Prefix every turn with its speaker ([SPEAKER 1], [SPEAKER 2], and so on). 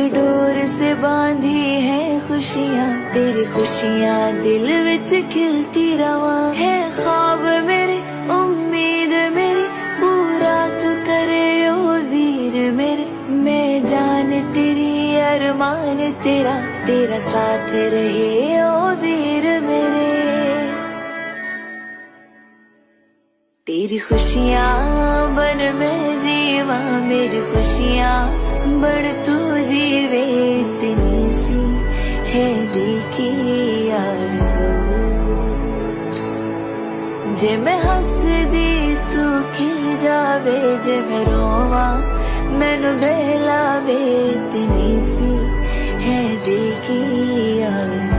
[SPEAKER 1] Door से बांधी है खुशियाँ, तेरी खुशियाँ दिल विच खिलती रवा। है ख्वाब मेरे उम्मीद मेरी, पूरा तू करे ओ वीर मेरे। मैं जान तेरी अरमान तेरा, तेरा साथ रहे ओ वीर मेरे। तेरी खुशियाँ बन मैं जीवा, मेरी खुशियाँ बन तू जीवे। इतनी सी है दिल की आरज़ू, जे मैं हंस दी तू खिल जावे, जे मैं रोवा मैनू बहलावे। इतनी सी है दिल की आरज़ू।